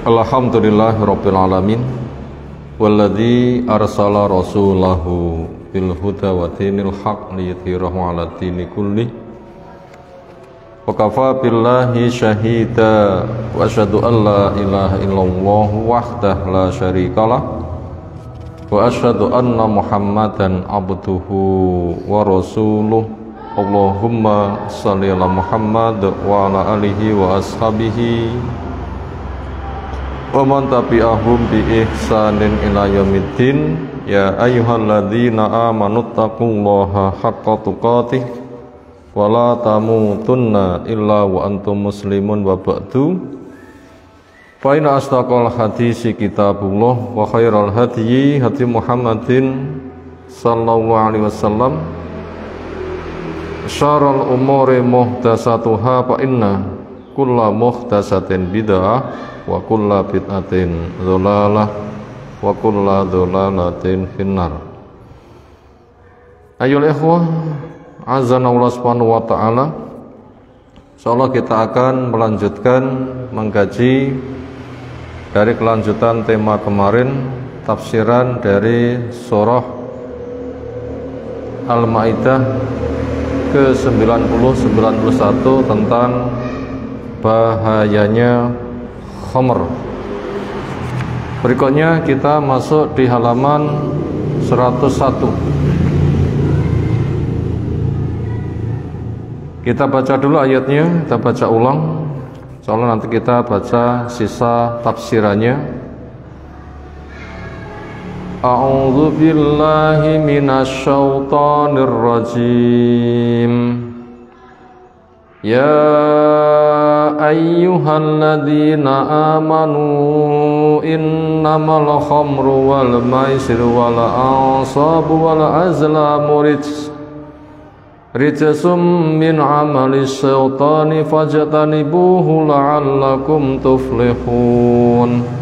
Alhamdulillahirabbil alamin walladzi arsala rasulahu bil huda wa dinil haq liyudhhirahu 'ala dini kulli wa kafa billahi syahida wa asyhadu an la ilaha illallah wahdahu la syarikalah wa asyhadu anna muhammadan abduhu wa rasuluh. Allahumma shalli ala Muhammad wa ala alihi wa ashabihi wa man tabi'ahum bi ihsanin ila yaumiddin. Ya ayyuhalladzina amanu taqullaha haqqa tuqatih wa la tamutunna illa wa antum muslimun wa ba'du. Fa inna asdaqal hadisi kitabullah wa khairal hadyi hadi Muhammadin sallallahu alaihi wasallam. Syarrul umuri muhdatsatuha fa inna kulla muhdatsatin bid'ah wa kulla bid'atin dhalalah wa kulla dhalalatin finnar. Ayyuhal ikhwah, azza Allah subhanahu wa ta'ala. Insyaallah kita akan melanjutkan mengkaji dari kelanjutan tema kemarin, tafsiran dari surah Al-Maidah ke-90-91 tentang bahayanya khamr. Berikutnya kita masuk di halaman 101. Kita baca dulu ayatnya, kita baca ulang. Soalnya nanti kita baca sisa tafsirannya. A'udzu billahi minasy syaithanir rajim. Ya ayyuhalladzina amanu innamal khamru wal maisiru wal ansabu wal azlamu rijsum min amali syaitani fajtanibuhu la'allakum tuflihun.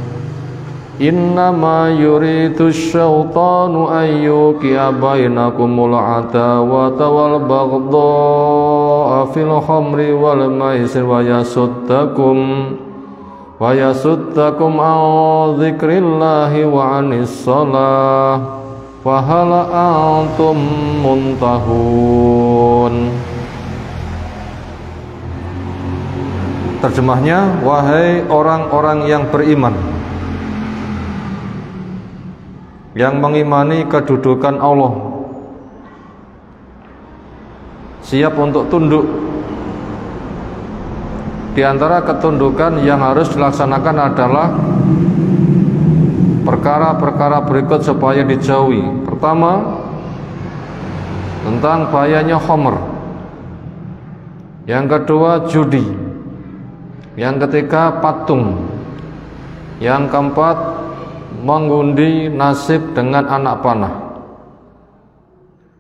Innama yuridu syaitanu ayyuqi'a bainakumul adawata wal baghdha'a fil khamri wal maisir wa yasuddakum an dzikrillahi wa anis shalah fa hal antum muntahun. Terjemahnya, wahai orang-orang yang beriman, yang mengimani kedudukan Allah, siap untuk tunduk. Di antara ketundukan yang harus dilaksanakan adalah perkara-perkara berikut supaya dijauhi. Pertama, tentang bahayanya khamr. Yang kedua, judi. Yang ketiga, patung. Yang keempat, mengundi nasib dengan anak panah.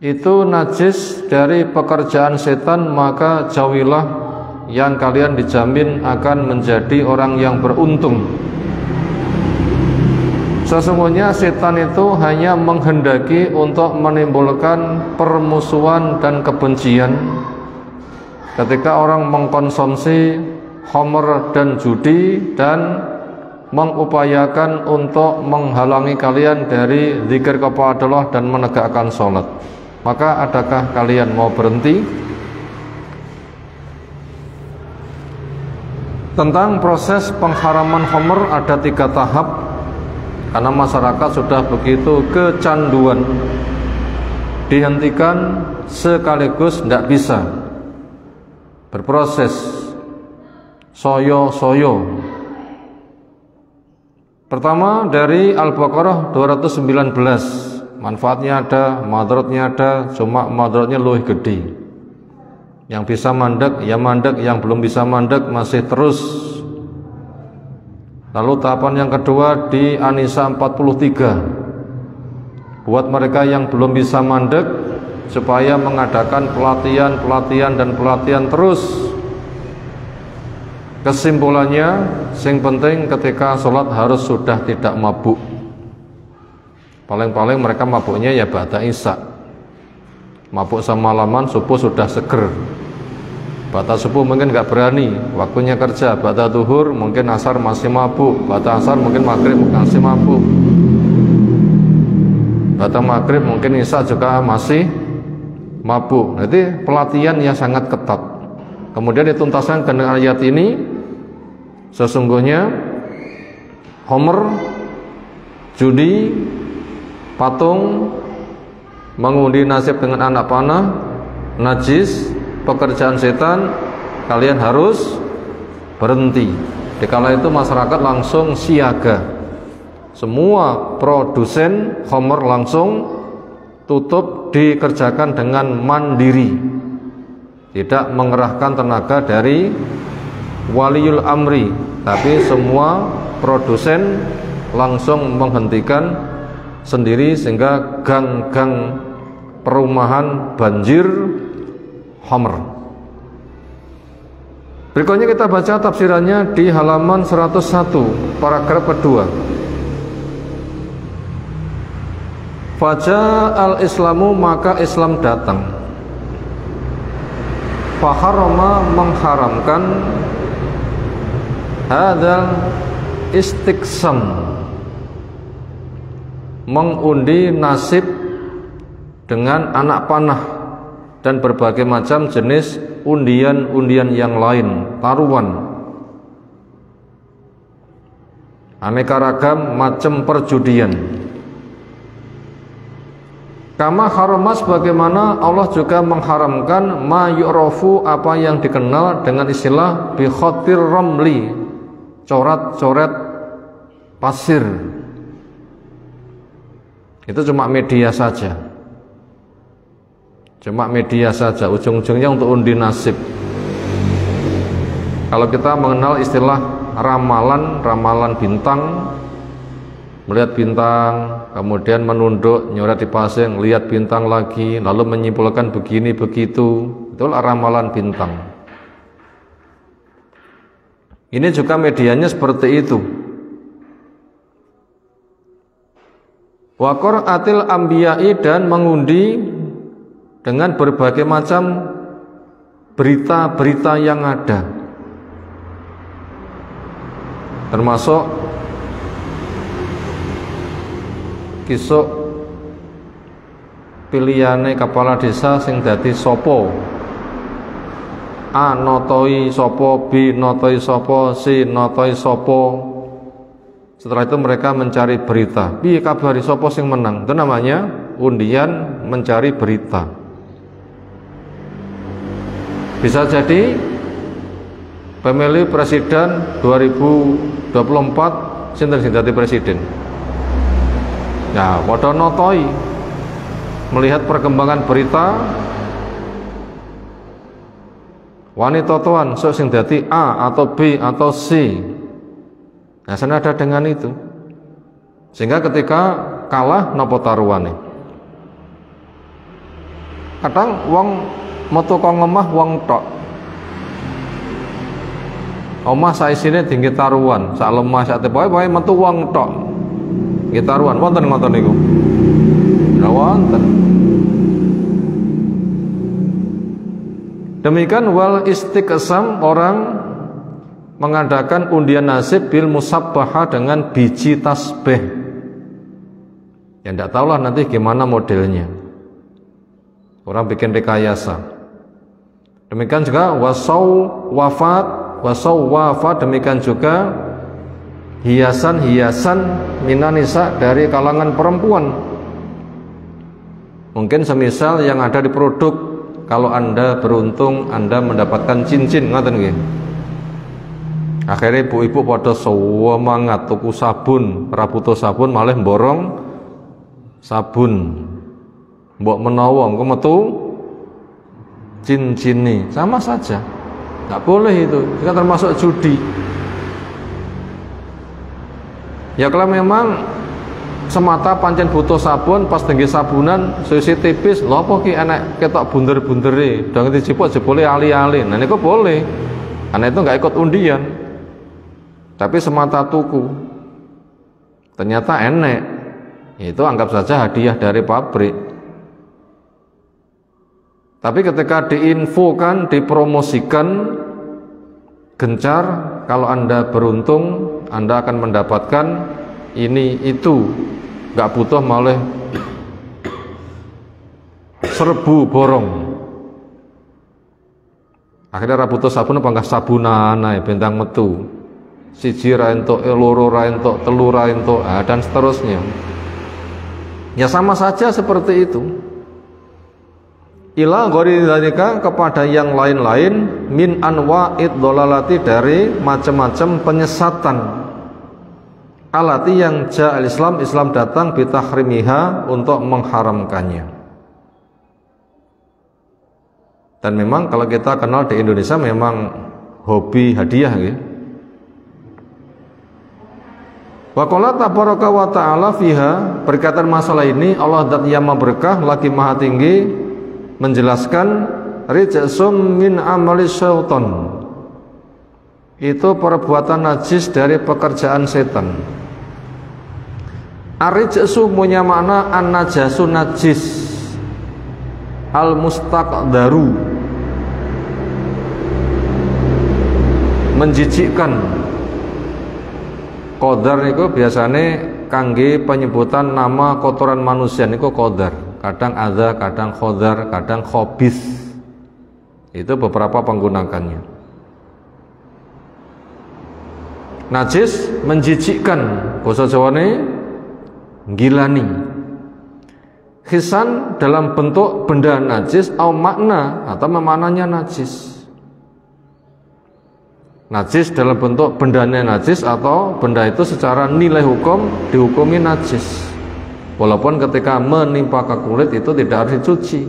Itu najis dari pekerjaan setan, maka jauhilah, yang kalian dijamin akan menjadi orang yang beruntung. Sesungguhnya setan itu hanya menghendaki untuk menimbulkan permusuhan dan kebencian. Ketika orang mengkonsumsi khamr dan judi dan mengupayakan untuk menghalangi kalian dari zikir kepada Allah dan menegakkan sholat, maka adakah kalian mau berhenti? Tentang proses pengharaman khamr ada 3 tahap, karena masyarakat sudah begitu kecanduan. Dihentikan sekaligus tidak bisa, berproses soyo-soyo. Pertama dari Al-Baqarah 219. Manfaatnya ada, madaratnya ada, cuma madaratnya lebih gede. Yang bisa mandek ya mandek, yang belum bisa mandek masih terus. Lalu tahapan yang kedua di An-Nisa 43. Buat mereka yang belum bisa mandek, supaya mengadakan pelatihan dan pelatihan terus. Kesimpulannya, yang penting ketika sholat harus sudah tidak mabuk. Paling-paling mereka mabuknya ya ba'da isya. Mabuk semalaman, subuh sudah seger. bata subuh mungkin nggak berani, waktunya kerja. Bata duhur mungkin asar masih mabuk, bata asar mungkin maghrib masih mabuk, bata maghrib mungkin isya juga masih mabuk. Jadi pelatihan yang sangat ketat. Kemudian dituntaskan dengan ayat ini, sesungguhnya homer, judi, patung, mengundi nasib dengan anak panah, najis, pekerjaan setan, kalian harus berhenti. Dikala itu masyarakat langsung siaga. Semua produsen homer langsung tutup, dikerjakan dengan mandiri, tidak mengerahkan tenaga dari waliul amri, tapi semua produsen langsung menghentikan sendiri, sehingga gang-gang perumahan banjir homer. Berikutnya kita baca tafsirannya di halaman 101 paragraf kedua. Faja al-islamu, maka Islam datang. Faharama, mengharamkan. Hadal istiqsam, mengundi nasib dengan anak panah dan berbagai macam jenis undian-undian yang lain, taruhan, aneka ragam macam perjudian. Kama haramas, bagaimana Allah juga mengharamkan ma yu'rafu, apa yang dikenal dengan istilah bi khatir ramli, coret-coret pasir. Itu cuma media saja, ujung-ujungnya untuk undi nasib. Kalau kita mengenal istilah ramalan bintang, melihat bintang, kemudian menunduk, nyoret di pasir, lihat bintang lagi, lalu menyimpulkan begini begitu, itulah ramalan bintang. Ini juga medianya seperti itu. Wa qira'atil anbiya'i, dan mengundi dengan berbagai macam berita-berita yang ada, termasuk kisuk pilihane kepala desa sing dadi sopo, A notoi sopo, B notoi sopo, C notoi sopo. Setelah itu mereka mencari berita, piye kabari sopo sing menang. Itu namanya undian mencari berita. Bisa jadi pemilih presiden 2024 sinten sing dadi presiden. Nah, padha notoi, melihat perkembangan berita, wanita toan sok sing dadi A atau B atau C. Nah, senada dengan itu, sehingga ketika kalah nopo taruhane. Kadang wong metu kok ngemah wong tok, omah saisine tinggi taruhan, sak lemah sak tepoe metu wong tok. Nggih taruhan wonten ngoten niku. Lha wonten. Demikian wal istiqsam, orang mengadakan undian nasib bil musabbaha, dengan biji tasbih. Ya ndak tahulah nanti gimana modelnya. Orang bikin rekayasa. Demikian juga wasau wafat, demikian juga hiasan-hiasan minanisa, dari kalangan perempuan. Mungkin semisal yang ada di produk, kalau Anda beruntung Anda mendapatkan cincin, ngoten nggih. Akhirnya ibu-ibu pada semangat tuku sabun, rabuto sabun malah borong sabun. Mbok menawa engko metu cincin nih, sama saja. Enggak boleh itu, itu termasuk judi. Ya kalau memang semata pancen butuh sabun, pas tinggi sabunan susi tipis, lho apa ki enek ketok bunder-bundere, dong dijipuk jebule ali-ali. Nah niku boleh. Karena itu enggak ikut undian. Tapi semata tuku, ternyata enek, itu anggap saja hadiah dari pabrik. Tapi ketika diinfokan, dipromosikan gencar, kalau Anda beruntung Anda akan mendapatkan ini itu, nggak butuh malah serbu borong. Akhirnya ra butuh sabun apa enggak sabunan ae bentang metu. Siji ra entuk, loro ra entuk, telu ra entuk, dan seterusnya. Ya sama saja seperti itu. Ila ghairi dzalika, kepada yang lain-lain, min anwa'id dhalalati, dari macam-macam penyesatan. Alati yang ja'al Islam datang bitahrimiha, untuk mengharamkannya. Dan memang kalau kita kenal di Indonesia memang hobi hadiah gitu. Wa qala tabaraka wa ta'ala fiha, berkaitan masalah ini Allah zat yang maha berkah lagi maha tinggi menjelaskan rijsum min amali syaitan, itu perbuatan najis dari pekerjaan setan. Ar-rijsu punya makna an-najasu, najis, al-mustaqdaru, menjijikkan. Qadar itu biasanya kangge penyebutan nama kotoran manusia niku qadar. Kadang adza, kadang khodar, kadang khobis. Itu beberapa penggunakannya. Najis, menjijikkan, basa Jawane gilani. Khisan dalam bentuk benda najis, au makna, atau memananya najis. Najis dalam bentuk bendanya najis, atau benda itu secara nilai hukum dihukumi najis, walaupun ketika menimpa ke kulit itu tidak harus dicuci.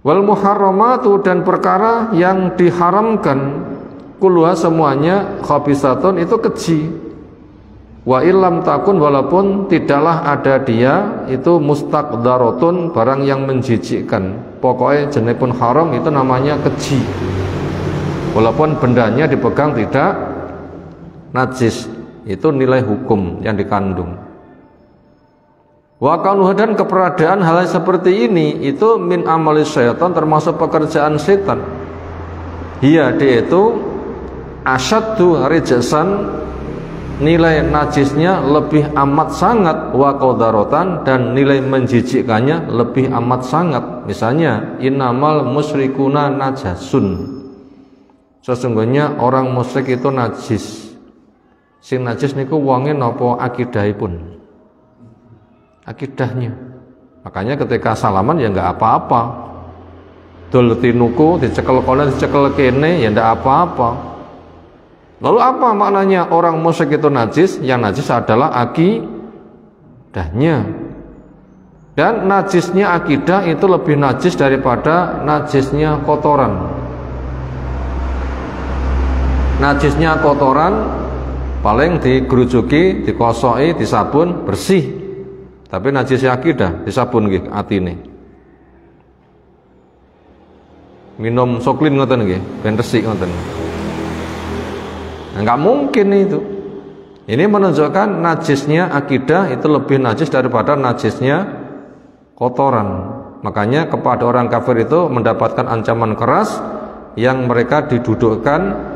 Wal muharramatu, dan perkara yang diharamkan, kulluha semuanya, khabisatun, itu keji. Wa illam takun, walaupun tidaklah ada dia, itu mustaqdaratun, barang yang menjijikkan. Pokoknya jenis pun haram itu namanya keji, walaupun bendanya dipegang tidak najis. Itu nilai hukum yang dikandung. Wa kaunuhu, dan keberadaan hal seperti ini itu min amali syaitan, termasuk pekerjaan setan. Dia itu asyaddu rijsan, nilai najisnya lebih amat sangat, wa qadaratan, dan nilai menjijikkannya lebih amat sangat. Misalnya innamal musyrikuna najasun, sesungguhnya orang musyrik itu najis. Sing najis niku wonge napa akidahipun, akidahnya. Makanya ketika salaman ya enggak apa-apa. Dol tinuku dicekel kono dicekel kene ya enggak apa-apa. Lalu apa maknanya orang musyrik itu najis? Yang najis adalah akidahnya. Dan najisnya akidah itu lebih najis daripada najisnya kotoran. Najisnya kotoran paling digerujuki, dikosoki, disabun, bersih. Tapi najisnya akidah disabun nggih atine. Minum soklin ngoten nggih, ben resik ngoten. Enggak mungkin itu. Ini menunjukkan najisnya akidah itu lebih najis daripada najisnya kotoran. Makanya kepada orang kafir itu mendapatkan ancaman keras, yang mereka didudukkan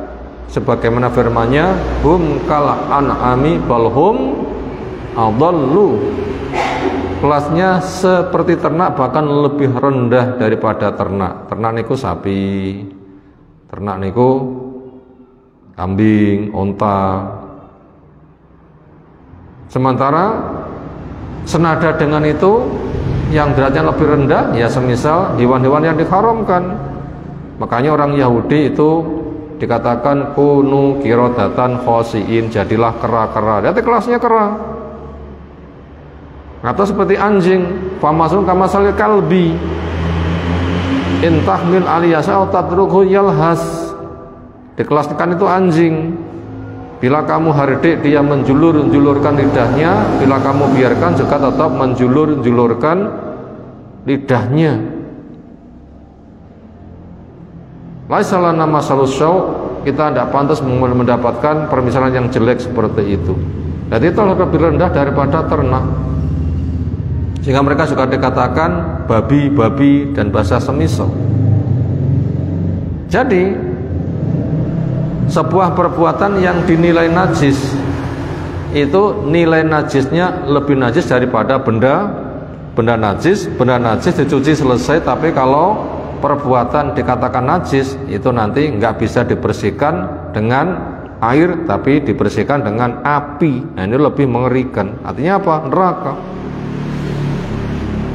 sebagaimana firman-Nya, hum kal an'ami bal hum adallu. Kelasnya seperti ternak, bahkan lebih rendah daripada ternak. Ternak niku sapi, ternak niku kambing, onta. Sementara senada dengan itu, yang derajatnya lebih rendah ya semisal hewan-hewan yang diharamkan. Makanya orang Yahudi itu dikatakan kunu kirodatan khosiin, jadilah kera-kera. Lihat kelasnya kera. Atau seperti anjing, famasun kamasal kalbi, intahmil aliyasa atau tadruhu yalhas. Dikelaskan itu anjing. Bila kamu hardik dia menjulur-julurkan lidahnya, bila kamu biarkan juga tetap menjulur-julurkan lidahnya. Laisalah nama salusau, kita tidak pantas mendapatkan permisalan yang jelek seperti itu. Dan itu lebih rendah daripada ternak. Sehingga mereka juga dikatakan babi-babi dan bahasa semisal. Jadi sebuah perbuatan yang dinilai najis itu nilai najisnya lebih najis daripada benda najis. Benda najis dicuci selesai, tapi kalau perbuatan dikatakan najis itu nanti nggak bisa dibersihkan dengan air, tapi dibersihkan dengan api. Nah, ini lebih mengerikan. Artinya apa? Neraka.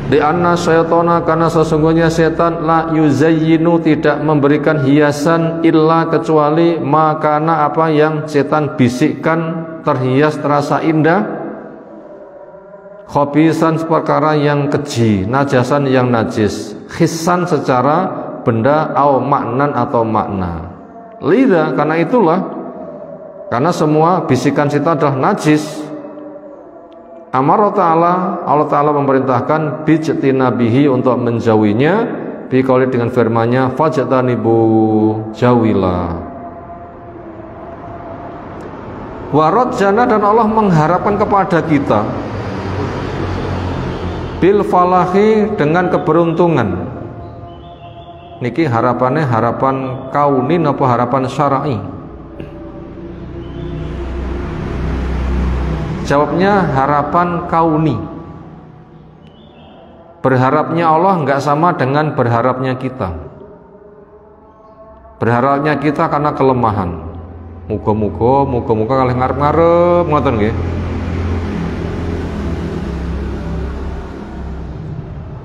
Di anna syaitana, karena sesungguhnya setan la yuzayyinu, tidak memberikan hiasan illa kecuali makana, apa yang setan bisikkan terhias terasa indah, khobisan perkara yang keji, najasan yang najis, khisan secara benda, au maknan atau makna. Lida, karena itulah, karena semua bisikan setan adalah najis, amar ta'ala, Allah Ta'ala memerintahkan bijtinabihi, untuk menjauhinya, biqauli, dengan firman-Nya, fajtanibu, jauhilah. Warajana, dan Allah mengharapkan kepada kita bil falahi, dengan keberuntungan. Niki harapannya harapan kaunin apa harapan syar'i? Jawabnya harapan kauni. Berharapnya Allah nggak sama dengan berharapnya kita. Berharapnya kita karena kelemahan. Muga-muga kalih ngarep-ngarep ngoten nggih.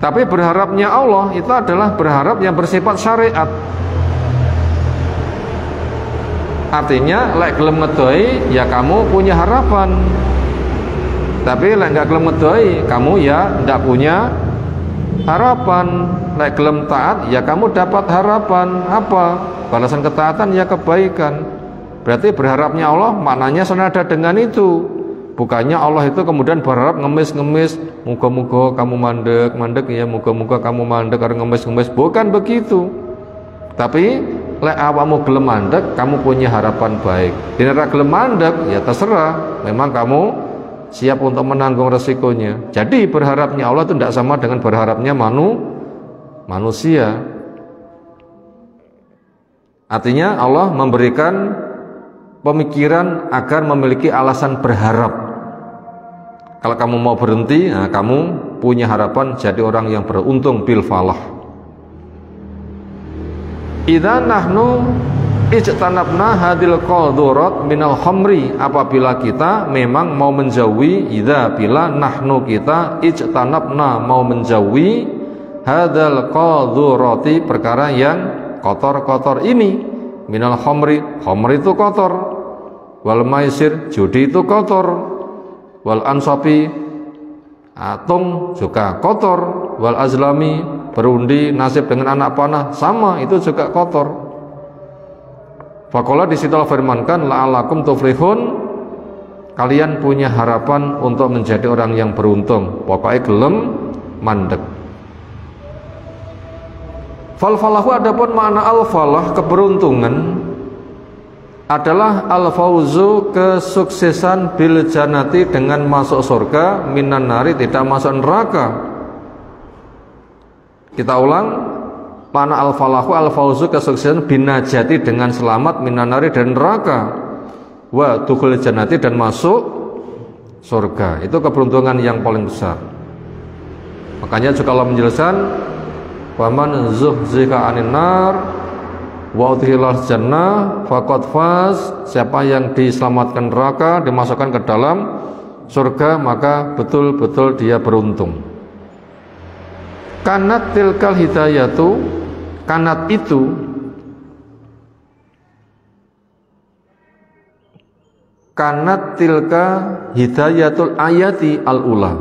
Tapi berharapnya Allah itu adalah berharap yang bersifat syariat. Artinya lek gelem ngedoi ya kamu punya harapan. Tapi lek nggak gelem ngedoi, kamu ya ndak punya harapan. Lek gelem taat, ya kamu dapat harapan apa? Balasan ketaatan ya kebaikan. Berarti berharapnya Allah maknanya senada dengan itu. Bukannya Allah itu kemudian berharap ngemis-ngemis, muga-muga kamu mandek ya, muga-muga kamu mandek karena ngemis-ngemis. Bukan begitu. Tapi lek awakmu gelem mandek, kamu punya harapan baik. Dina gelem mandek, ya terserah. Memang kamu siap untuk menanggung resikonya. Jadi berharapnya Allah itu tidak sama dengan berharapnya manusia. Artinya Allah memberikan pemikiran agar memiliki alasan berharap. Kalau kamu mau berhenti, nah kamu punya harapan jadi orang yang beruntung bil falah. Idza nahnu ijtanabna hadil qadurat minal khamri, apabila kita memang mau menjauhi, idza bila nahnu kita ijtanabna mau menjauhi hadal qadurati, perkara yang kotor-kotor ini, minal khamri, khamri itu kotor, wal maisir, judi itu kotor, wal ansabi, atung juga kotor, wal azlami, berundi nasib dengan anak panah sama, itu juga kotor. Faqala, di situ Allah firmankan, la'alakum tuflihun, kalian punya harapan untuk menjadi orang yang beruntung. Pokoknya gelem mandek. Fal falahu, adapun makna al falah, keberuntungan, adalah al fauzu, kesuksesan, bil jannati, dengan masuk surga, minan nari, tidak masuk neraka. Kita ulang, makna al falahu, al fauzu, kesuksesan, binajati, dengan selamat, minan nari, dan neraka, wa dukhul jannati, dan masuk surga. Itu keberuntungan yang paling besar. Makanya juga Allah menjelaskan, faman zuhzika 'anil nar wa udkhilal jannah faqad faz, siapa yang diselamatkan neraka, dimasukkan ke dalam surga, maka betul-betul dia beruntung. Kanat tilkal hidayatu, kanat itu, kanat tilka hidayatul ayati al-ula,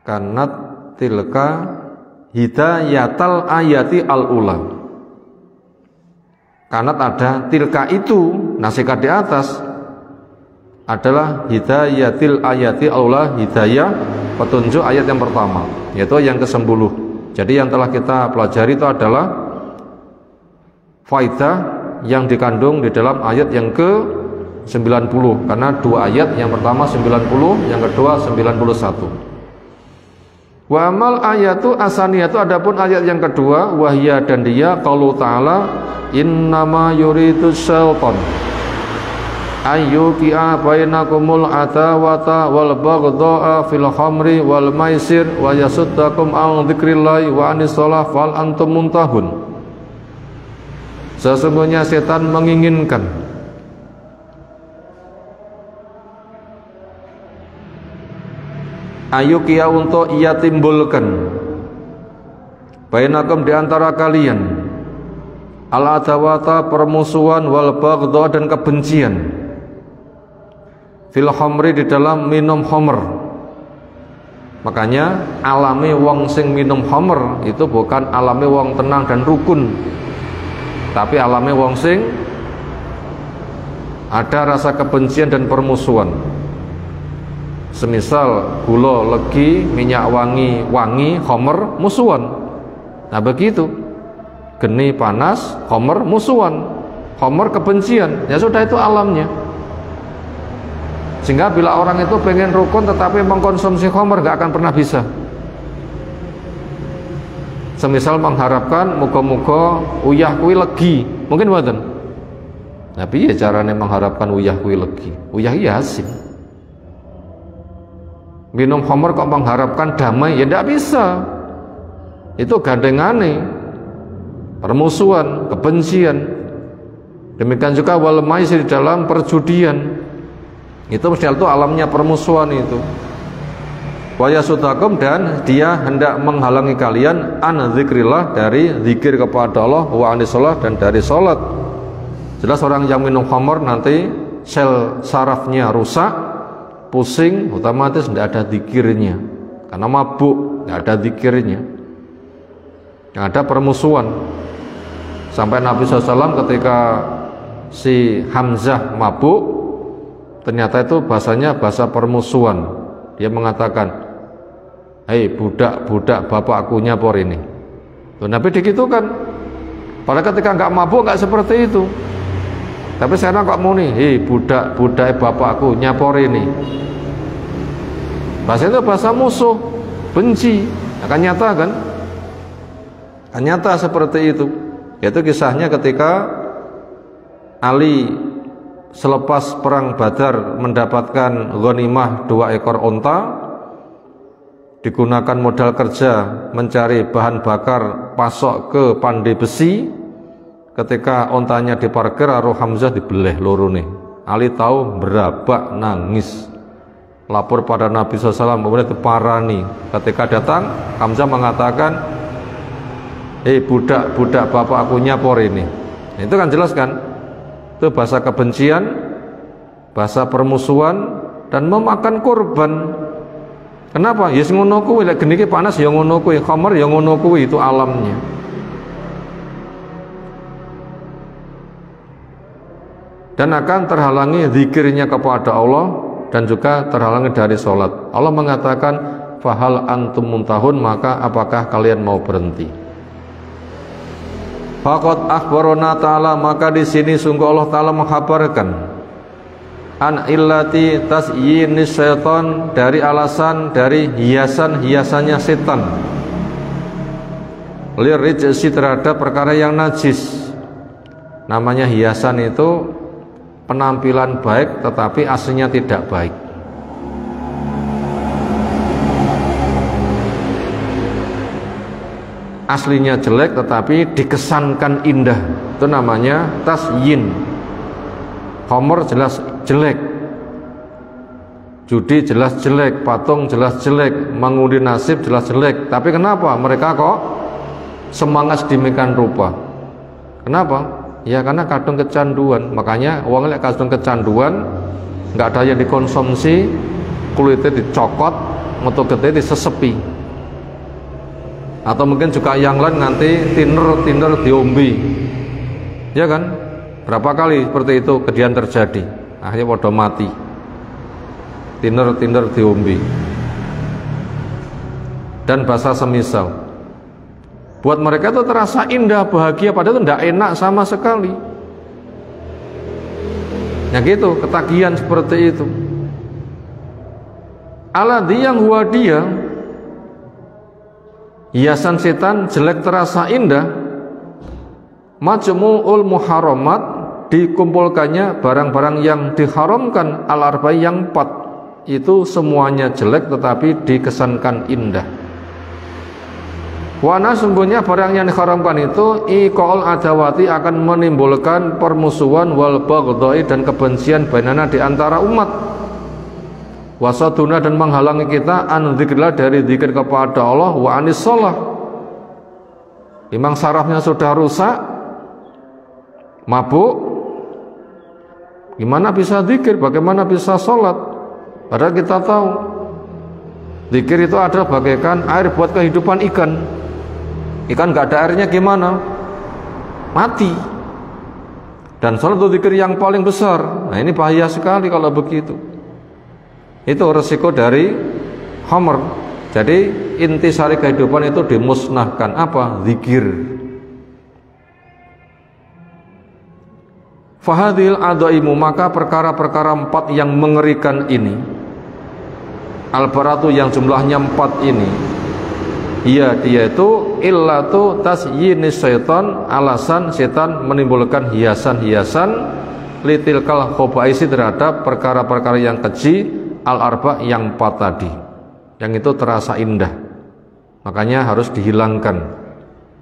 kanat tilka hidayatal ayati al-ula. Kanat ada, tilka itu, nasikat di atas adalah hidayatil ayati al-ula, hidayah petunjuk ayat yang pertama, yaitu yang ke-10. Jadi yang telah kita pelajari itu adalah faidah yang dikandung di dalam ayat yang ke-90, karena dua ayat, yang pertama 90, yang kedua 91. Wa amal ayatu asaniyatu, adapun ayat yang kedua, wahya dan dia qaulu ta'ala innama yuridu syaitan ayyuqi'a bainakumul adawata wal baghdha'a fil khamri wal maisir wa yasuddakum an dzikrillahi wa anis shalah fal antum muntahun. Sesungguhnya setan menginginkan ayyuqi'a, untuk ia timbulkan bainakum, di antara kalian, al-adawata, permusuhan, wal baghdha, dan kebencian, fil khamri, di dalam minum khamr. Makanya alami wong sing minum khamr itu bukan alami wong tenang dan rukun, tapi alami wong sing ada rasa kebencian dan permusuhan. Semisal gula legi, minyak wangi, khamr musuhan. Nah begitu, geni panas, khamr musuhan, khamr kebencian. Ya sudah, itu alamnya. Sehingga bila orang itu pengen rukun tetapi mengkonsumsi khamr, gak akan pernah bisa. Semisal mengharapkan muga-muga uyah kuwi legi, mungkin mboten. Tapi ya caranya mengharapkan uyah kuwi legi, uyah ya asin. Minum khamr kok mengharapkan damai, ya tidak bisa. Itu gandengane permusuhan, kebencian. Demikian juga wal maisir, di dalam perjudian, itu mesti itu alamnya permusuhan itu. Wa yasutakum, dan dia hendak menghalangi kalian an dzikrillah, dari zikir kepada Allah, wa anis shalah, dan dari salat. Jelas orang yang minum khamr nanti sel sarafnya rusak, pusing, otomatis tidak ada zikirnya, karena mabuk, tidak ada zikirnya, yang ada permusuhan. Sampai Nabi SAW ketika si Hamzah mabuk, ternyata itu bahasanya bahasa permusuhan. Dia mengatakan, hei budak-budak bapakku nyapor ini. Tuh, Nabi digitukan. Padahal ketika nggak mabuk nggak seperti itu. Tapi sekarang kok mau nih, hei budak-budak bapakku nyapor ini. Bahasa itu bahasa musuh, benci. Akan nyata kan? Akan nyata seperti itu. Yaitu kisahnya ketika Ali selepas perang Badar mendapatkan ghanimah 2 ekor onta, digunakan modal kerja mencari bahan bakar pasok ke pandai besi. Ketika ontanya diparkir, karo Hamzah dibeleh loro nih. Ali tahu, berabak nangis, lapor pada Nabi SAW, kemudian diparani. Ketika datang, Hamzah mengatakan, budak-budak bapak aku nyapor ini. Itu kan jelas kan? Itu bahasa kebencian, bahasa permusuhan, dan memakan korban. Kenapa? Ya ngono kuwi, lek geni iki panas ya ngono kuwi, khamr ya ngono kuwi, itu alamnya. Dan akan terhalangi zikirnya kepada Allah, dan juga terhalangi dari sholat. Allah mengatakan, fahal antum muntahun, maka apakah kalian mau berhenti? Faqad akhbarana ta'ala, maka di sini sungguh Allah Ta'ala menghabarkan an illati tasyinis syaitan, dari alasan, dari hiasan-hiasannya setan, lirijsi, terhadap perkara yang najis. Namanya hiasan itu penampilan baik tetapi aslinya tidak baik. Aslinya jelek tetapi dikesankan indah, itu namanya tasyin. Khamr jelas jelek, judi jelas jelek, patung jelas jelek, mengundi nasib jelas jelek. Tapi kenapa mereka kok semangat sedemikian rupa? Kenapa? Ya karena kadung kecanduan. Makanya uang lek kadung kecanduan, nggak ada yang dikonsumsi, kulitnya dicokot, metu gede disesepi, atau mungkin juga yang lain nanti tiner diombi, ya kan? Berapa kali seperti itu kejadian terjadi, akhirnya pada mati, tiner diombi. Dan bahasa semisal, buat mereka itu terasa indah, bahagia, padahal itu tidak enak sama sekali. Ya gitu, ketagihan seperti itu. Alladzi, yang huwa dia, hiasan setan jelek terasa indah, majmu'ul muharramat, dikumpulkannya barang-barang yang diharamkan, al-arba'i yang 4, itu semuanya jelek tetapi dikesankan indah. Wana sungguhnya barang yang diharamkan itu iqaul adawati, akan menimbulkan permusuhan, wal baghdai, dan kebencian bainana di antara umat, wasaduna, dan menghalangi kita an dzikrillah, dari zikir kepada Allah, wa anis shalah. Memang sarafnya sudah rusak, mabuk, gimana bisa zikir, bagaimana bisa sholat? Padahal kita tahu zikir itu adalah bagaikan air buat kehidupan ikan. Ikan gak ada airnya gimana? Mati. Dan sholat itu zikir yang paling besar. Nah ini bahaya sekali kalau begitu. Itu resiko dari khamr. Jadi intisari kehidupan itu dimusnahkan. Apa? Zikir. Fahadil adaimu, maka perkara-perkara 4 yang mengerikan ini, al-baratu yang jumlahnya 4 ini, iya dia itu illatu tasyinis syaitan, alasan setan menimbulkan hiasan-hiasan litilkal khobaisi, terhadap perkara-perkara yang keji, al-arba yang 4 tadi, yang itu terasa indah, makanya harus dihilangkan.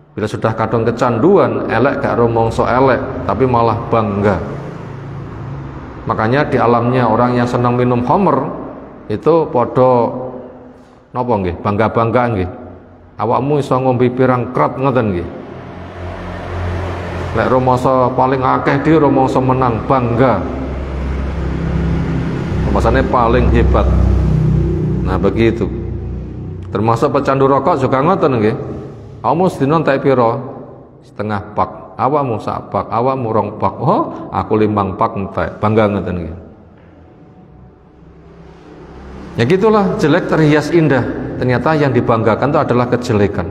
Bila sudah kadang kecanduan, elek gak romongso elek, tapi malah bangga. Makanya di alamnya orang yang senang minum khamr itu podo napa nggih, bangga-bangga nggih. Awakmu iso ngombe pirang krat ngoten nggih. Lek romongso paling akeh di romongso menang, bangga. Romongsane paling hebat. Nah begitu. Termasuk pecandu rokok juga ngoten nggih. Awakmu sedina entek pira? Setengah pak. Awakmu sak pak, awakmu rong pak. Oh, aku 5 pak entek. Bangga ngoten nggih. Ya gitulah, jelek terhias indah. Ternyata yang dibanggakan itu adalah kejelekan.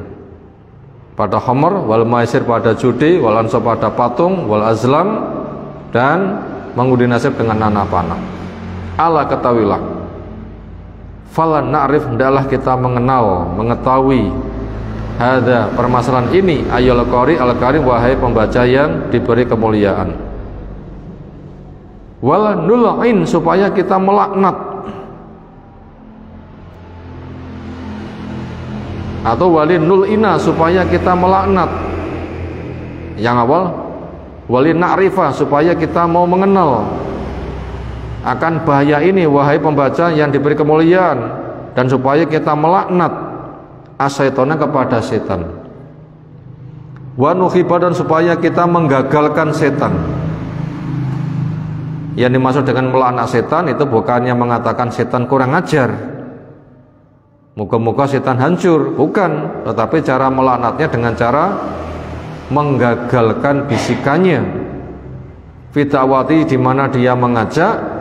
Pada khamr, wal maisir, pada judi, wal ansab, pada patung, wal azlam, dan mengundi nasib dengan nanah panah. Ala ketahuilah, falan na'rif, hendaklah kita mengenal, mengetahui hadza, permasalahan ini, ayyul qari al-karim, wahai pembaca yang diberi kemuliaan. Wal nul'in, supaya kita melaknat, atau walin nul'ina, supaya kita melaknat. Yang awal walin na'rifa, supaya kita mau mengenal akan bahaya ini, wahai pembaca yang diberi kemuliaan, dan supaya kita melaknat asyaitona, kepada setan. Wa nuhiba, dan supaya kita menggagalkan setan. Yang dimaksud dengan melaknat setan itu bukannya mengatakan setan kurang ajar, moga-moga setan hancur, bukan, tetapi cara melaknatnya dengan cara menggagalkan bisikannya. Fitawati, di mana dia mengajak,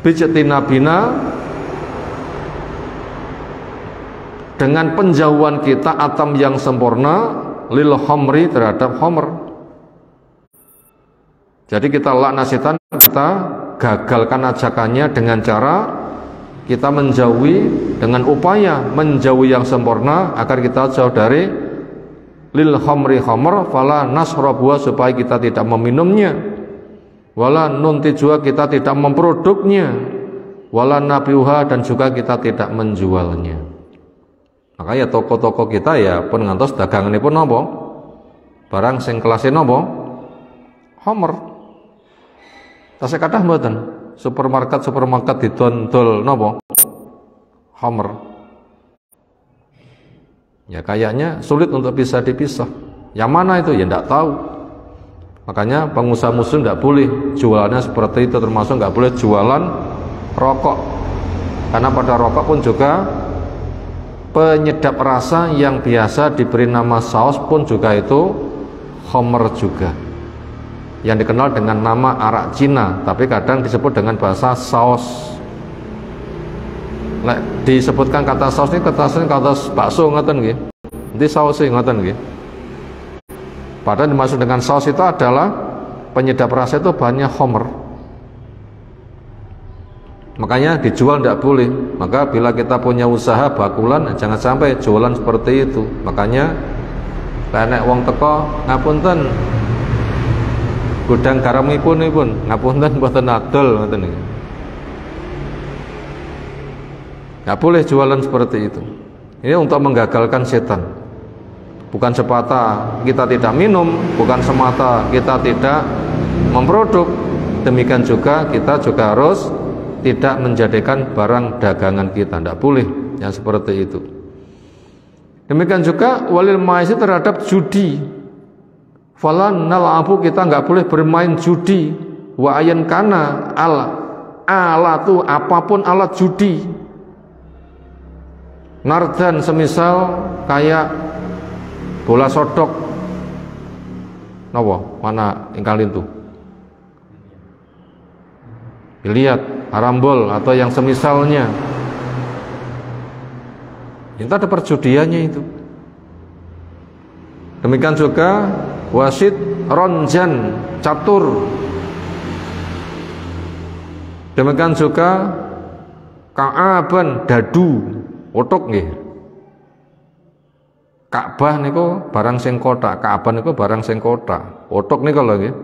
bijtinabina, dengan penjauhan kita atam yang sempurna, lil khamri, terhadap khamr. Jadi kita laknat setan, kita gagalkan ajakannya dengan cara kita menjauhi, dengan upaya menjauhi yang sempurna agar kita jauh dari lil khamri khamr, fala nasrabuha, supaya kita tidak meminumnya, wala nuntijua, kita tidak memproduknya, wala nabiuha, dan juga kita tidak menjualnya. Makanya toko-toko kita ya pun ngantos dagangannya pun nopo, barang sing kelasnya nopo, khamr. Tasih kathah mboten, supermarket didondol nopo, khamr. Ya kayaknya sulit untuk bisa dipisah. Yang mana itu ya ndak tahu. Makanya pengusaha muslim ndak boleh jualannya seperti itu, termasuk nggak boleh jualan rokok, karena pada rokok pun juga penyedap rasa yang biasa diberi nama saus pun juga itu khamr juga, yang dikenal dengan nama arak Cina, tapi kadang disebut dengan bahasa saus. Disebutkan kata saus ini kata bakso ngoten nggih. Nanti saus ngoten nggih. Padahal dimaksud dengan saus itu adalah penyedap rasa itu bahannya khamr. Makanya dijual tidak boleh. Maka bila kita punya usaha bakulan, jangan sampai jualan seperti itu. Makanya nek wong teko ngapunten gudang garamipun ngapunten mboten adol ngoten niku. Nggak boleh jualan seperti itu. Ini untuk menggagalkan setan. Bukan semata kita tidak minum, bukan semata kita tidak memproduk. Demikian juga kita juga harus tidak menjadikan barang dagangan kita. Tidak boleh yang seperti itu. Demikian juga walil maisir terhadap judi. Falan nal'abu, kita nggak boleh bermain judi. Wa ayan kana alatu, apapun alat judi. Nardan semisal kayak bola sodok. Napa? Mana ingkalin tuh? Biliar, arambol atau yang semisalnya. Itu ada perjudiannya itu. Demikian juga wasit, ronjan, catur. Demikian juga ka'aban, dadu, otok nggih. Ka'bah niku barang sing kotak, Ka'bah niku barang sing kotak. Otok niku lho nggih.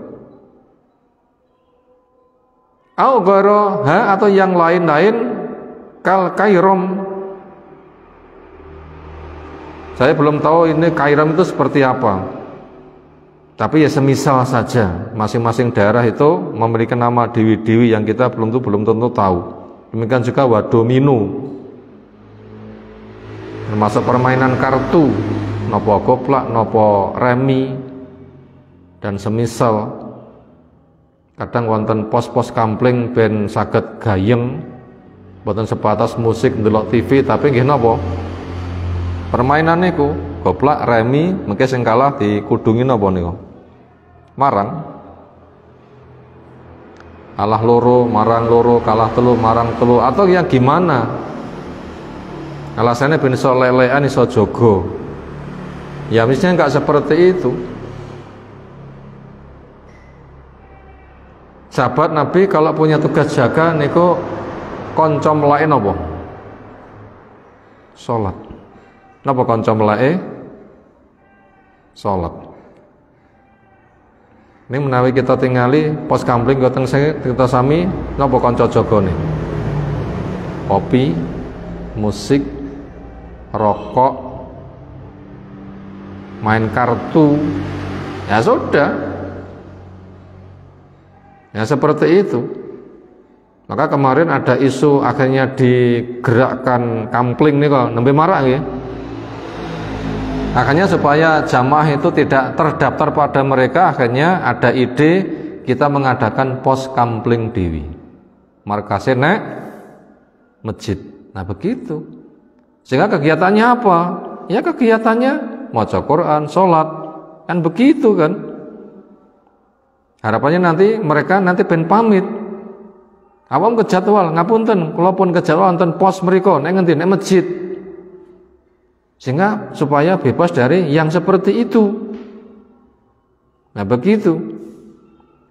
Au gharoha, atau yang lain-lain kal kairom. Saya belum tahu ini kairom itu seperti apa. Tapi ya semisal saja. Masing-masing daerah itu memiliki nama dewi-dewi yang kita belum tentu tahu. Demikian juga wadomino. Termasuk permainan kartu, nopo goplak, nopo remi dan semisal. Kadang wonten pos-pos kampling ben saged gayeng, boten sebatas musik ndelok TV, tapi nggih napa? Permainan niku, goplak, remi, mengke sing kalah dikudungi napa niku? Marang. Kalah loro, marang loro, kalah telu, marang telu, atau yang gimana? Alasannya ben iso lelekan, iso jogo. Ya mestinya enggak seperti itu. Sahabat Nabi kalau punya tugas jaga niku kanca melake napa? Salat. Napa kanca melake? Salat. Ini menawi kita tingali pos kampling goteng kita sami napa kanca jagane? Kopi, musik, rokok, main kartu. Ya sudah. Ya seperti itu. Maka kemarin ada isu akhirnya digerakkan kampling nih kok nembe marak ya. Akhirnya supaya jamaah itu tidak terdaftar pada mereka, akhirnya ada ide kita mengadakan pos kampling dewi. Markasnya nek masjid. Nah begitu. Sehingga kegiatannya apa? Ya kegiatannya maca Quran, sholat, kan begitu kan. Harapannya nanti mereka ben pamit. Awam ke jadwal, ngapunten, kula pun ke jadwal wonten pos mriku nek ngendi nek masjid. Sehingga supaya bebas dari yang seperti itu. Nah begitu.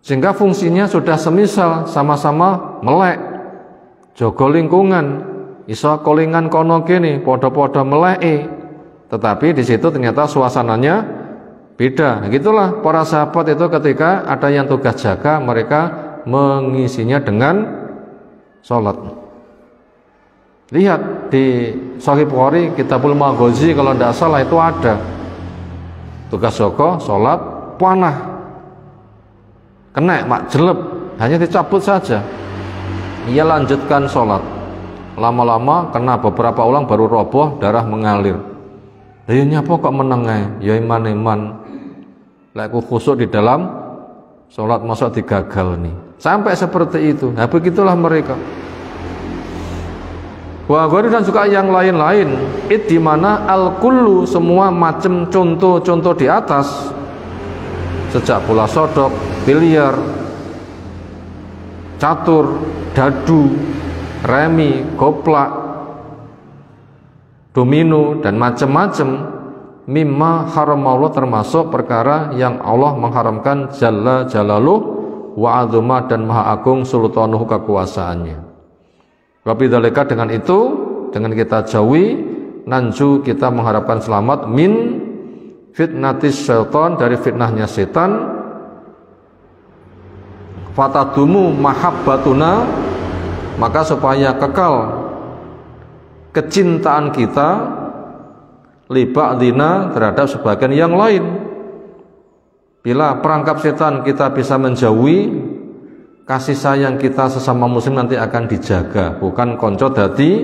Sehingga fungsinya sudah semisal sama-sama melek, jaga lingkungan, iso kolingan kono kene, padha-padha meleke. Tetapi di situ ternyata suasananya beda. Gitulah para sahabat itu ketika ada yang tugas jaga, mereka mengisinya dengan sholat. Lihat di Sahih Bukhari Kitabul Maghazi kalau tidak salah itu ada tugas jaga, sholat, panah, kena mak jeleb, hanya dicabut saja. Ia lanjutkan sholat. Lama-lama kena beberapa ulang baru roboh, darah mengalir. Ya nyapa kok menengai? Ya iman-iman. Laku khusuk di dalam sholat masuk digagal nih. Sampai seperti itu. Nah begitulah mereka. Wa ghari dan juga yang lain-lain. Di mana al-kullu semua macam contoh-contoh di atas. Sejak bola sodok, biliar, catur, dadu, remi, goplak, domino dan macam-macam. Mimma haramallah, termasuk perkara yang Allah mengharamkan jalla jalaluh wa azuma, dan maha agung sultanuhu kekuasaannya. Tapi dalika dengan itu, dengan kita jauhi, nanju kita mengharapkan selamat min fitnatis syaitan, dari fitnahnya setan. Fatadumu mahabbatuna, maka supaya kekal kecintaan kita liba'dina terhadap sebagian yang lain. Bila perangkap setan kita bisa menjauhi, kasih sayang kita sesama muslim nanti akan dijaga, bukan konco dadi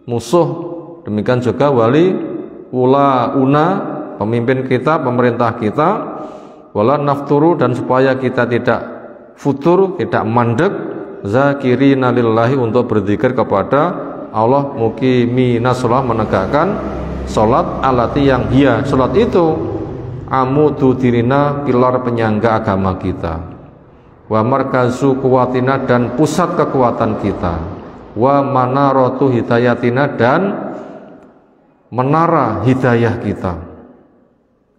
musuh. Demikian juga wali una, pemimpin kita, pemerintah kita, wala nafturu, dan supaya kita tidak futur, tidak mandek, zakirina lillahi, untuk berzikir kepada Allah, muqimina shalah, menegakkan salat, alati yang hiya, salat itu amudu dirina, pilar penyangga agama kita, wa markazu kuwatina, dan pusat kekuatan kita, wa manaratu hidayatina, dan menara hidayah kita,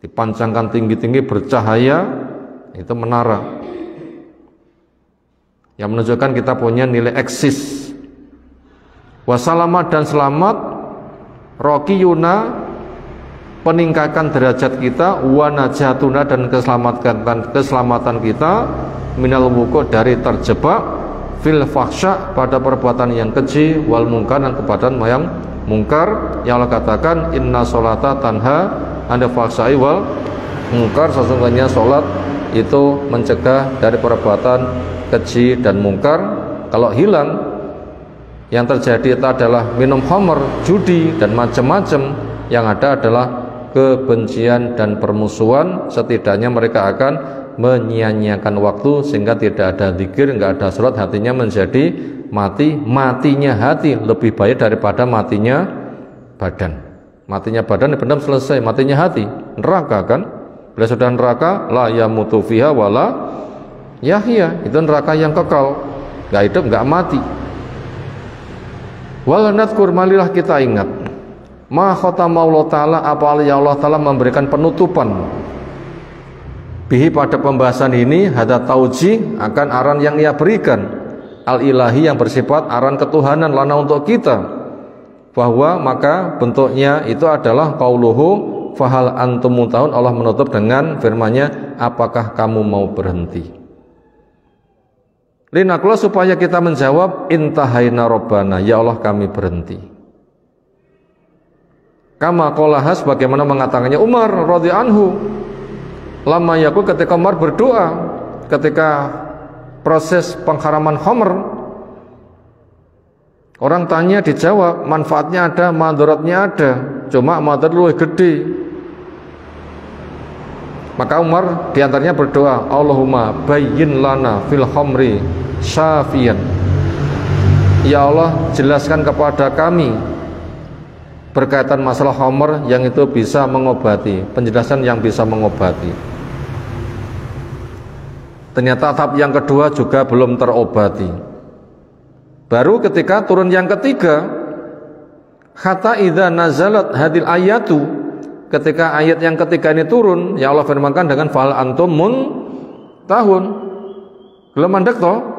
dipancangkan tinggi-tinggi bercahaya, itu menara yang menunjukkan kita punya nilai eksis. Wasalamat, dan selamat, rokiyuna, peningkatan derajat kita, wanajatuna, dan keselamatan kita, minal wuku, dari terjebak, fil fakhsya, pada perbuatan yang keji, wal mungkar, dan kepada yang mungkar, yang Allah katakan inna sholata tanha anil fahsya'i wal mungkar, sesungguhnya sholat itu mencegah dari perbuatan keji dan mungkar. Kalau hilang, yang terjadi itu adalah minum khamr, judi, dan macam-macam. Yang ada adalah kebencian dan permusuhan. Setidaknya mereka akan menyia-nyiakan waktu, sehingga tidak ada zikir, nggak ada sholat, hatinya menjadi mati. Matinya hati lebih baik daripada matinya badan. Matinya badan benar selesai, matinya hati neraka kan. Bila sudah neraka, la yamutu fiha wala yahya, itu neraka yang kekal, nggak hidup, nggak mati. Wal nadhkur, marilah kita ingat, ma khatamallahu ta'ala, apa yang Allah Ta'ala memberikan penutupan bihi, pada pembahasan ini, hada tauji, akan aran yang ia berikan, al-ilahi, yang bersifat aran ketuhanan, lana, untuk kita, bahwa maka bentuknya itu adalah qauluhu fahal antum muntahun. Allah menutup dengan firman-Nya, apakah kamu mau berhenti? Linakula, supaya kita menjawab, intahaina robbana, ya Allah kami berhenti. Kama qolahas, bagaimana mengatakannya Umar radhiyallahu anhu, lama yakul, ketika Umar berdoa ketika proses pengharaman khamr, orang tanya, dijawab manfaatnya ada, madaratnya ada, cuma madarat lebih gede. Maka Umar diantaranya berdoa, Allahumma bayyin lana fil khamri syafiyan, ya Allah jelaskan kepada kami berkaitan masalah khamr yang itu bisa mengobati, penjelasan yang bisa mengobati. Ternyata tahap yang kedua juga belum terobati. Baru ketika turun yang ketiga, hatta idza nazalat hadil ayatu, ketika ayat yang ketiga ini turun, ya Allah firmankan dengan fal antum muntahun, belum mandek toh.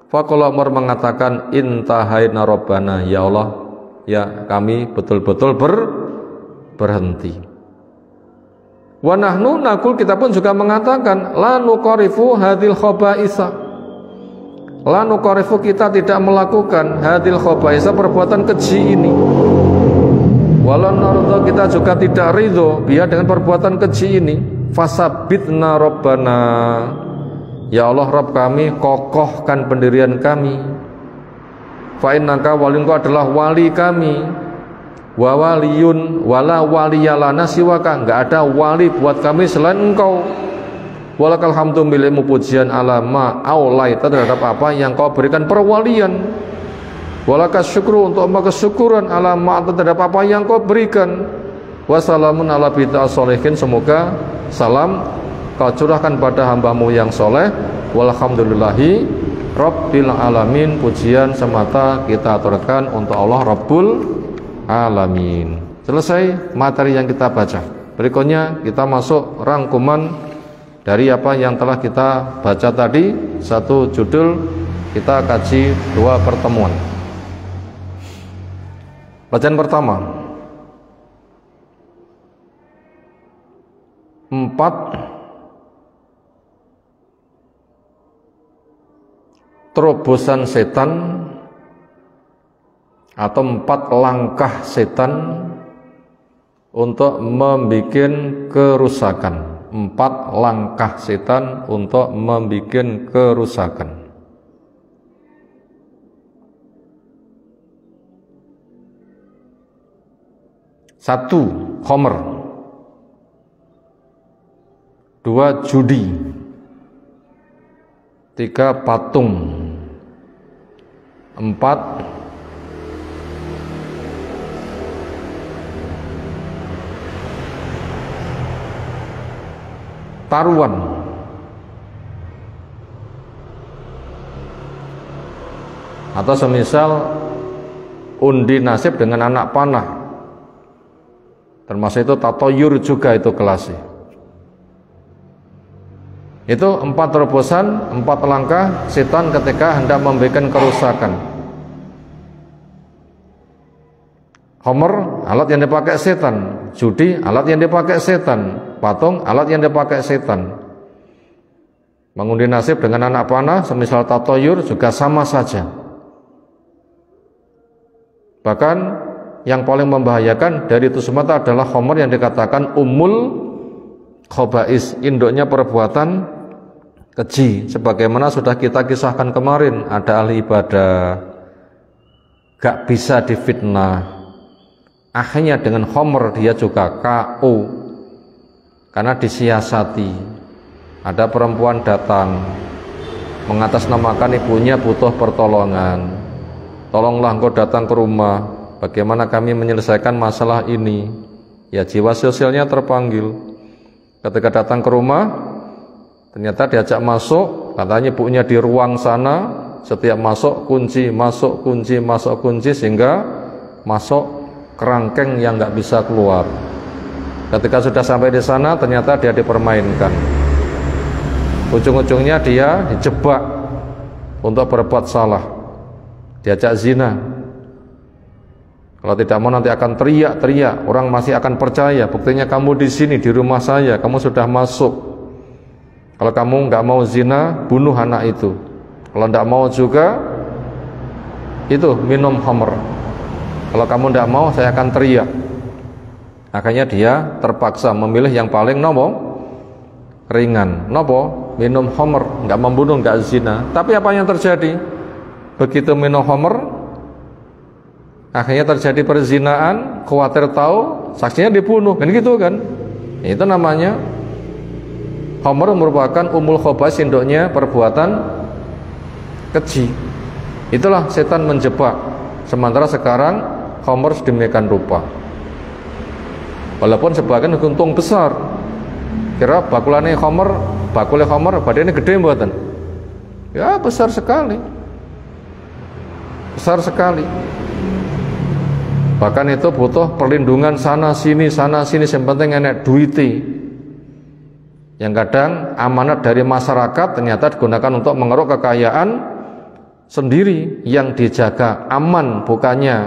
Faqala Umar mengatakan, intahaina robbana, ya Allah, ya kami betul-betul berhenti. Wa nahnu naqul, kita pun juga mengatakan, la nuqarifu hadil khaba'isa, la nuqarifu, kita tidak melakukan hadil khaba'isa, perbuatan keji ini. Walau nardo, kita juga tidak ridho biha, dengan perbuatan keji ini. Fasabitna robbana, ya Allah Rabb kami, kokohkan pendirian kami. Fa innaka waliyun, adalah wali kami. Wa waliyun wala waliyalana siwaka, enggak ada wali buat kami selain engkau. Walakal hamdu, milikmu pujian, alama aulaita, terhadap apa yang kau berikan perwalian. Walakas syukru, untuk kesyukuran, alama terhadap apa yang kau berikan. Wassalamun ala bid'a sholihin, semoga salam kau curahkan pada hambamu yang soleh. Walhamdulillahi rabbil alamin, pujian semata kita aturkan untuk Allah Rabbul alamin. Selesai materi yang kita baca. Berikutnya kita masuk rangkuman dari apa yang telah kita baca tadi. Satu judul kita kaji 2 pertemuan. Pelajaran pertama, 4 terobosan setan atau 4 langkah setan untuk membuat kerusakan. 4 langkah setan untuk membuat kerusakan. 1. Khamr. 2. Judi. 3. Patung. 4. Taruhan. Atau semisal undi nasib dengan anak panah, termasuk itu tatoyur juga itu kelasnya. Itu 4 terobosan, 4 langkah setan ketika hendak membuat kerusakan. Khamr, alat yang dipakai setan. Judi, alat yang dipakai setan. Patung, alat yang dipakai setan. Mengundi nasib dengan anak panah, semisal tatoyur juga sama saja. Bahkan yang paling membahayakan dari itu semua adalah khamr yang dikatakan ummul khobais, induknya perbuatan keji. Sebagaimana sudah kita kisahkan kemarin, ada ahli ibadah gak bisa difitnah, akhirnya dengan khamr dia juga KO karena disiasati. Ada perempuan datang mengatasnamakan ibunya butuh pertolongan, tolonglah engkau datang ke rumah, bagaimana kami menyelesaikan masalah ini. Ya, jiwa sosialnya terpanggil. Ketika datang ke rumah, ternyata diajak masuk, katanya ibunya di ruang sana, setiap masuk kunci, masuk kunci, masuk kunci, sehingga masuk kerangkeng yang nggak bisa keluar. Ketika sudah sampai di sana, ternyata dia dipermainkan. Ujung-ujungnya dia dijebak untuk berbuat salah, diajak zina. Kalau tidak mau nanti akan teriak-teriak, orang masih akan percaya. Buktinya kamu di sini, di rumah saya, kamu sudah masuk. Kalau kamu nggak mau zina, bunuh anak itu. Kalau nggak mau juga, itu minum khamr. Kalau kamu nggak mau, saya akan teriak. Akhirnya dia terpaksa memilih yang paling ringan. Minum khamr, nggak membunuh, nggak zina. Tapi apa yang terjadi? Begitu minum khamr, akhirnya terjadi perzinaan, khawatir tahu, saksinya dibunuh, kan gitu kan? Itu namanya khamr merupakan umul khobais, induknya perbuatan keji. Itulah setan menjebak. Sementara sekarang khamr sedemikian rupa. Walaupun sebagian untung besar. Kira bakulane khamr, bakule khamr badannya gede mboten? Ya, besar sekali. Besar sekali. Bahkan itu butuh perlindungan sana sini, yang penting enek duiti. Yang kadang amanat dari masyarakat ternyata digunakan untuk mengeruk kekayaan sendiri, yang dijaga aman, bukannya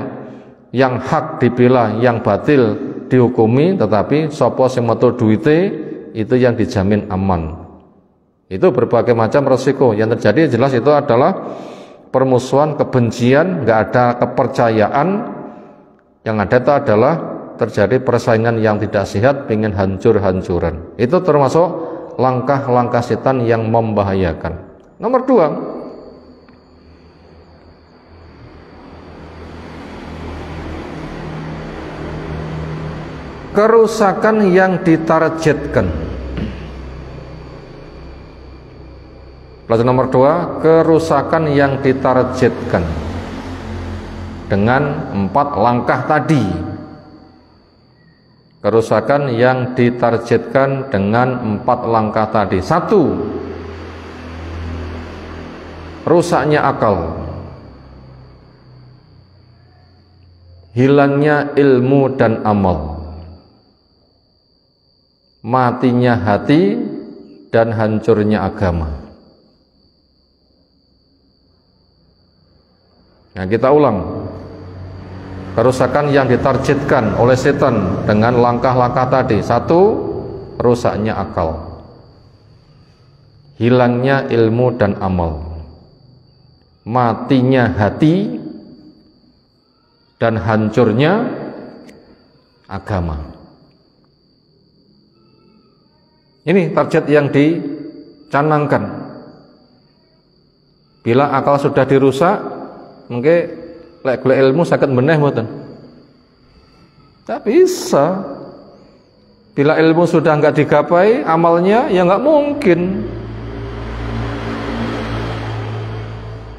yang hak dibela, yang batil dihukumi, tetapi sopo sing metu duite itu yang dijamin aman. Itu berbagai macam resiko yang terjadi. Jelas itu adalah permusuhan, kebencian, nggak ada kepercayaan. Yang ada itu adalah terjadi persaingan yang tidak sehat, pengen hancur-hancuran. Itu termasuk langkah-langkah setan yang membahayakan. Nomor 2, kerusakan yang ditargetkan. Pelajaran nomor 2, kerusakan yang ditargetkan dengan 4 langkah tadi. Kerusakan yang ditargetkan dengan 4 langkah tadi. 1, rusaknya akal, hilangnya ilmu dan amal, matinya hati, dan hancurnya agama. Nah, kita ulang. kerusakan yang ditargetkan oleh setan dengan langkah-langkah tadi. Satu, rusaknya akal, hilangnya ilmu dan amal, matinya hati, dan hancurnya agama. Ini target yang dicanangkan. Bila akal sudah dirusak, mungkin lek golek ilmu saged meneh mboten. Tak bisa. Bila ilmu sudah enggak digapai, amalnya ya enggak mungkin.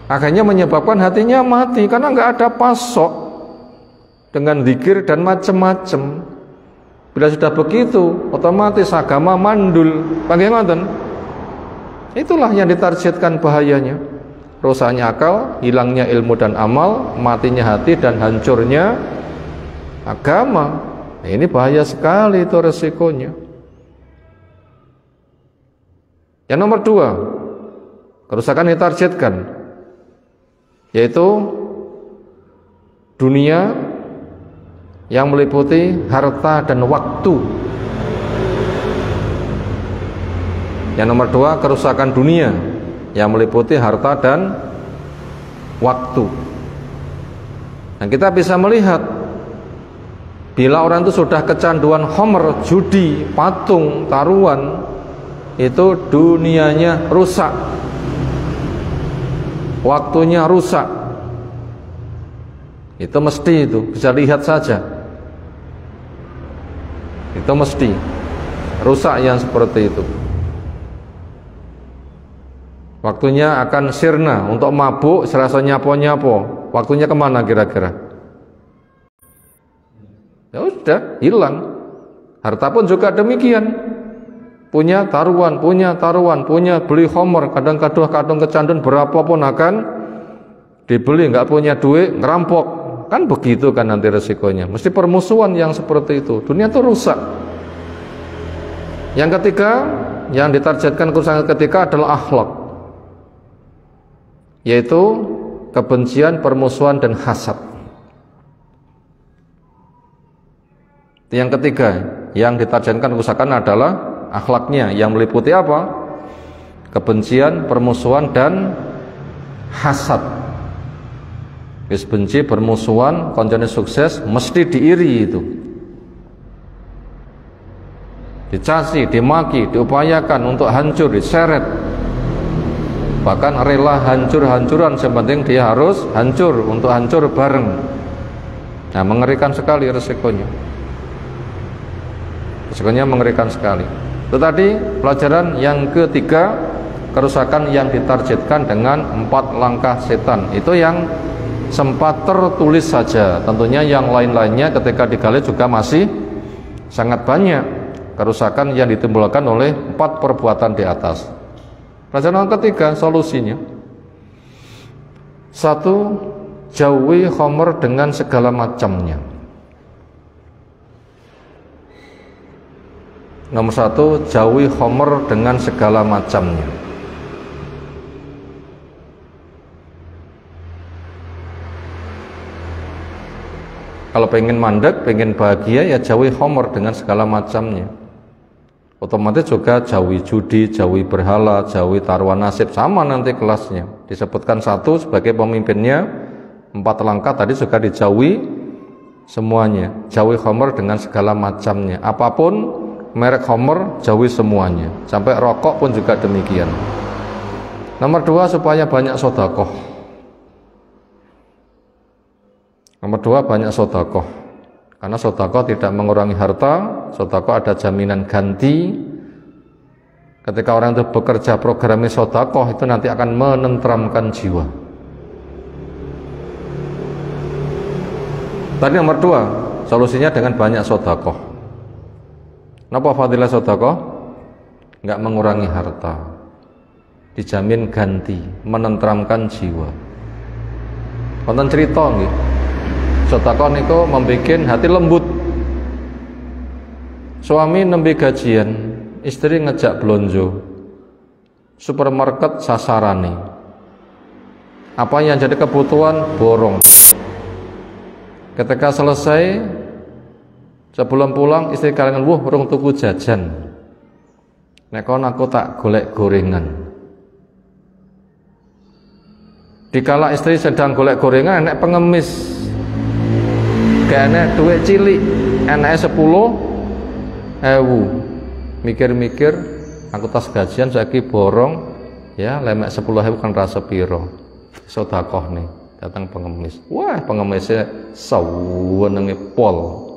Akhirnya menyebabkan hatinya mati karena enggak ada pasok dengan zikir dan macam-macam. Bila sudah begitu, otomatis agama mandul. Bagaimana? Itulah yang ditargetkan bahayanya. Rusaknya akal, hilangnya ilmu dan amal, matinya hati, dan hancurnya agama. Nah, ini bahaya sekali, itu resikonya. Yang nomor dua, kerusakan ditargetkan, yaitu dunia yang meliputi harta dan waktu. Yang nomor dua, kerusakan dunia yang meliputi harta dan waktu. Dan kita bisa melihat bila orang itu sudah kecanduan homer, judi, patung, taruhan, itu dunianya rusak, waktunya rusak. Itu mesti, itu bisa lihat saja, itu mesti rusak yang seperti itu. Waktunya akan sirna, untuk mabuk serasa nyapo-nyapo. Waktunya kemana kira-kira? Ya sudah, hilang. Harta pun juga demikian. Punya taruhan, punya beli homer, kadang-kadang kecanduan berapapun akan dibeli. Nggak punya duit, ngerampok. Kan begitu kan nanti resikonya. Mesti permusuhan yang seperti itu. Dunia itu rusak. Yang ketiga, yang ditargetkan kerusakan ketiga adalah akhlak, yaitu kebencian, permusuhan, dan hasad. Yang ketiga yang ditargetkan kerusakan adalah akhlaknya, yang meliputi apa? Kebencian, permusuhan, dan hasad. Wis benci, permusuhan, koncone sukses mesti diiri itu, dicaci, dimaki, diupayakan untuk hancur, diseret, bahkan rela hancur-hancuran, sepenting dia harus hancur, untuk hancur bareng. Nah, mengerikan sekali resikonya. Resikonya mengerikan sekali. Itu tadi pelajaran yang ketiga, kerusakan yang ditargetkan dengan 4 langkah setan. Itu yang sempat tertulis saja. Tentunya yang lain-lainnya ketika digali juga masih sangat banyak kerusakan yang ditimbulkan oleh 4 perbuatan di atas. Pelajaran ketiga, solusinya. 1. Jauhi khamr dengan segala macamnya. Nomor 1, jauhi khamr dengan segala macamnya. Kalau pengen mandek, pengen bahagia, ya jauhi khamr dengan segala macamnya. Otomatis juga jauhi judi, jauhi berhala, jauhi taruhan nasib, sama nanti kelasnya. Disebutkan 1 sebagai pemimpinnya, 4 langkah tadi juga dijauhi semuanya. Jauhi khamr dengan segala macamnya. Apapun merek khamr, jauhi semuanya. Sampai rokok pun juga demikian. Nomor 2, supaya banyak sedekah. Nomor 2, banyak sedekah. Karena sedekah tidak mengurangi harta, sedekah ada jaminan ganti. Ketika orang itu bekerja programnya sedekah, itu nanti akan menenteramkan jiwa. Tadi nomor 2, solusinya dengan banyak sedekah. Kenapa fadilah sedekah? Enggak mengurangi harta, dijamin ganti, menenteramkan jiwa. Wonten cerita nggih, sedekah niku membuat hati lembut. Suami nembe gajian, istri ngejak blonjo, supermarket sasarane. Apa yang jadi kebutuhan? Borong. Ketika selesai, sebelum pulang istri kalangan, "Wuh, urung tuku jajan. Nek kon aku tak golek gorengan." Dikala istri sedang golek gorengan, enek pengemis. Gak enek duit cilik, enek 10.000. Mikir-mikir, aku tas gajian saiki borong, ya lemek 10.000 kan rasa piro. Sedekah nih, datang pengemis. Wah, pengemisnya sawenenge pol.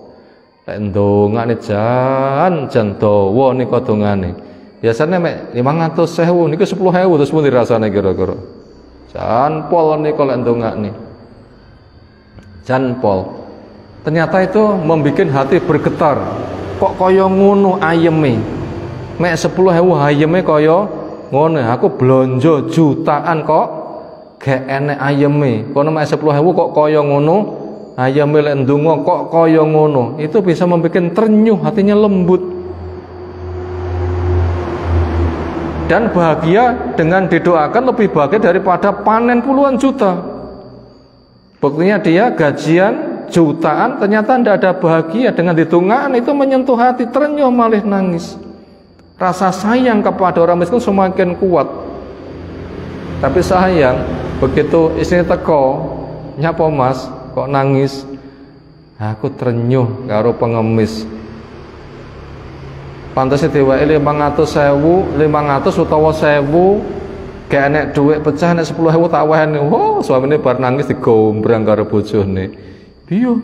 Lek ndongane jan dawa nika dongane. Biasane mek 500.000 niku 10.000 terus pun dirasane kira-kira. Jan pol nika lek ndongane. Jan pol. Ternyata itu membuat hati bergetar. Kok kaya ngono ayeme? Mek 10.000 ayeme kaya ngono. Aku blonjo jutaan kok gak enek ayeme. Kono mek 10.000 kok kaya ngono. Ayame lek ndonga kok kaya ngono. Itu bisa membuat ternyuh, hatinya lembut. Dan bahagia dengan didoakan lebih bahagia daripada panen puluhan juta. Buktinya dia gajian jutaan ternyata tidak ada bahagia, dengan ditungaan itu menyentuh hati, terenyuh malih nangis. Rasa sayang kepada orang miskin semakin kuat. Tapi sayang begitu istri teko, "Nyapa Mas, kok nangis?" "Aku terenyuh karo pengemis." Pantes diwae 500 utawa 1000, gak enek duit pecah, nek 10.000 tak wehne. Wow, suamine bar nangis digombrang karo bojone. Piyo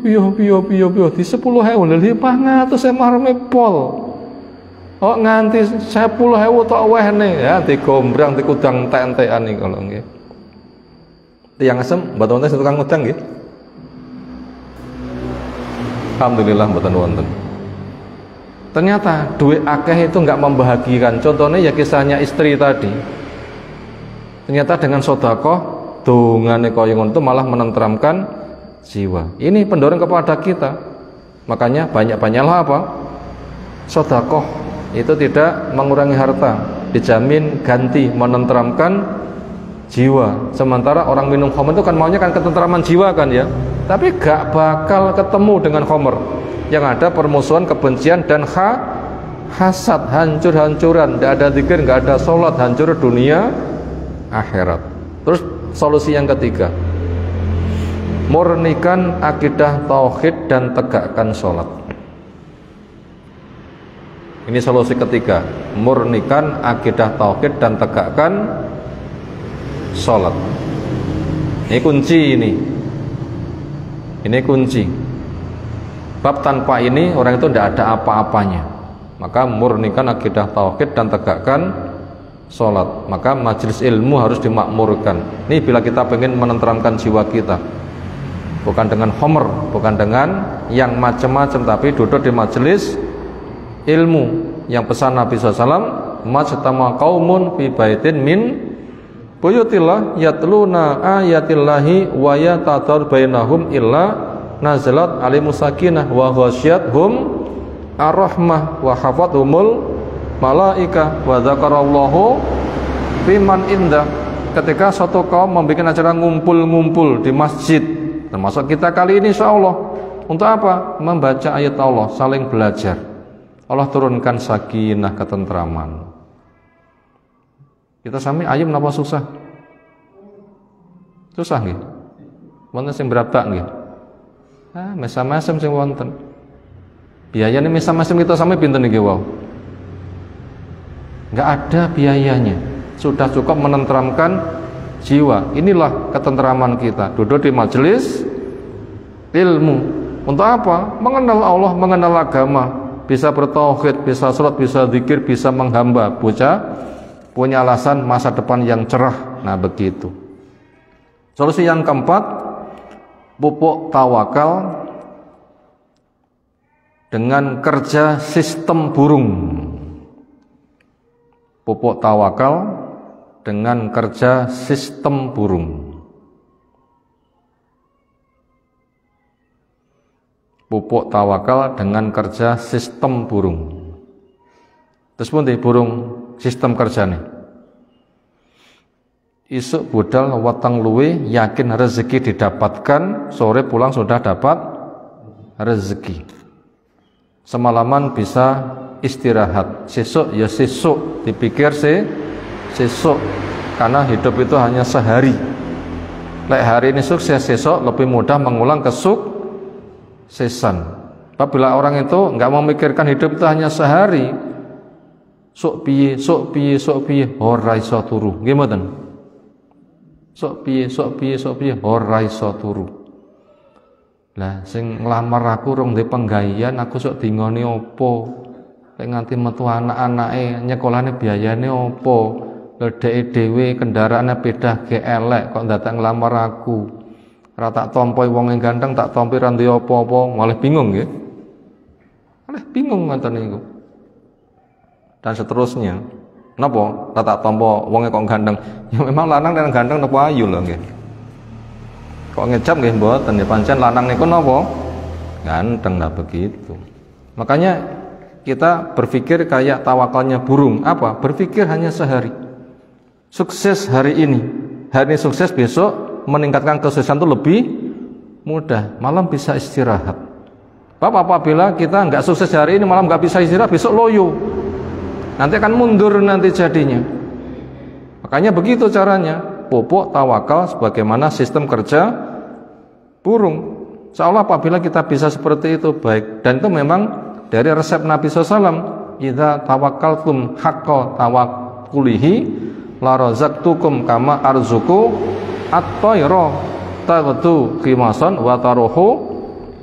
di 10.000 lho 500 marme pol. Oh nganti 10.000 tok wehne ya digombrang dikudang entek-entekan iki kalau nggih. Tiyang asem mboten wonten tukang ngudang nggih. Alhamdulillah mboten wonten. Ternyata duit akeh itu enggak membahagiakan. Contohnya ya kisahnya istri tadi. Ternyata dengan sedekah dongane kaya ngono itu malah menenteramkan jiwa. Ini pendorong kepada kita. Makanya banyak-banyaklah apa? Sedekah itu tidak mengurangi harta, dijamin ganti menenteramkan jiwa. Sementara orang minum khamr itu kan maunya kan ketentraman jiwa kan ya. Tapi gak bakal ketemu dengan khamr. Yang ada permusuhan, kebencian dan hasad, hancur-hancuran. Tidak ada zikir, gak ada sholat, hancur dunia akhirat. Terus solusi yang ketiga, murnikan akidah tauhid dan tegakkan sholat. Ini solusi ketiga, murnikan akidah tauhid dan tegakkan sholat. Ini kunci ini. Ini kunci. Bab tanpa ini orang itu tidak ada apa-apanya. Maka murnikan akidah tauhid dan tegakkan sholat. Maka majelis ilmu harus dimakmurkan. Ini bila kita ingin menenteramkan jiwa kita, bukan dengan homer, bukan dengan yang macam-macam, tapi duduk di majelis ilmu. Yang pesan Nabi SAW, majtama qaumun fi baitin min buyutillah yatluna ayatillahi wa yatadar bainahum illa nazalat alimus sakinah wa ghasyiyatuhum ar-rahmah wa hafathumul malaika wa dzakarallahu fiman indah. Ketika suatu kaum membuat acara ngumpul-ngumpul di masjid, termasuk kita kali ini insyaallah, untuk apa? Membaca ayat Allah, saling belajar. Allah turunkan sakinah, ketentraman. Kita sami ayam napa susah? Susah nggih. Wonten sing berabak nggih. Mesam-mesam sing wonten. Biayane mesam-mesam kita sami pinten niki wau? Enggak ada biayanya. Sudah cukup menenteramkan jiwa. Inilah ketentraman kita. Duduk di majelis ilmu. Untuk apa? Mengenal Allah, mengenal agama. Bisa bertauhid, bisa salat, bisa zikir, bisa menghamba. Bocah punya alasan masa depan yang cerah. Nah begitu. Solusi yang keempat, pupuk tawakal dengan kerja sistem burung. Pupuk tawakal dengan kerja sistem burung. Pupuk tawakal dengan kerja sistem burung. Terus pun di burung sistem kerja nih. Isuk budal watang luwe, yakin rezeki didapatkan, sore pulang sudah dapat rezeki. Semalaman bisa istirahat, sesuk ya sesuk, dipikir sesuk, karena hidup itu hanya sehari. Lek hari ini sukses, sesuk lebih mudah mengulang kesuksesan. Apabila orang itu nggak memikirkan hidup itu hanya sehari, sok piye ora iso turu. Nggih mboten? Sok piye ora iso turu. Lah sing nglamar aku rong ndek penggawean, aku sok dingone opo? Lek nganti metu anak-anake nyekolane biayane opo? Lha dheke dhewe kendaraane pedah ge elek kok ndadak nglamar aku. Ora tak tampoi wong ganteng, tak tampi ra duwe apa-apa, malah bingung nggih. Malah bingung ngoten niku. Dan seterusnya. Napa? Ora tak tampa wonge kok ganteng. Ya memang lanang dan ganteng napa ayu lho nggih. Kok ngecap nggih mboten ya pancen lanang niku napa? Ganteng lah begitu. Makanya kita berpikir kayak tawakalnya burung. Apa? Berpikir hanya sehari. Sukses hari ini. Hari ini sukses, besok meningkatkan kesuksesan itu lebih mudah. Malam bisa istirahat. Bapak, apabila kita nggak sukses hari ini, malam nggak bisa istirahat, besok loyo. Nanti akan mundur nanti jadinya. Makanya begitu caranya. Pupuk tawakal sebagaimana sistem kerja burung. Seolah apabila kita bisa seperti itu baik, dan itu memang dari resep Nabi SAW. Idza tawakkaltum haqqa tawakkulihi la razaqtukum kama arzuku at-tayra taghdu khimasan wa taruhu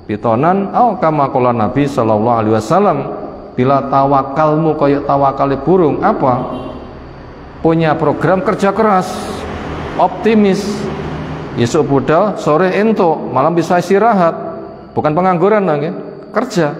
bitonan au kama qala Nabi sallallahu alaihi wasallam. Bila tawakalmu kayak tawakale burung, apa? Punya program kerja keras, optimis, esuk budal, sore entuk, malam bisa istirahat, bukan pengangguran lagi, kerja.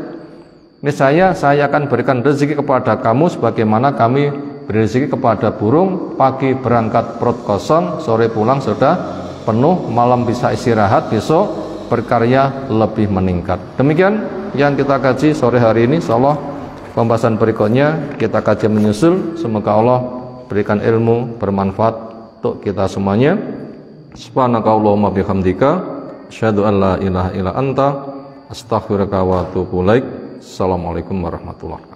Ini saya akan berikan rezeki kepada kamu sebagaimana kami beri rezeki kepada burung, pagi berangkat perut kosong, sore pulang sudah penuh, malam bisa istirahat, besok berkarya lebih meningkat. Demikian yang kita kaji sore hari ini. Insyaallah pembahasan berikutnya kita kaji menyusul. Semoga Allah berikan ilmu bermanfaat untuk kita semuanya. Subhanakallahumma bihamdika asyhadu an la ilaha illa anta astaghfiruka wa atubu ilaik. Assalamualaikum warahmatullahi wabarakatuh.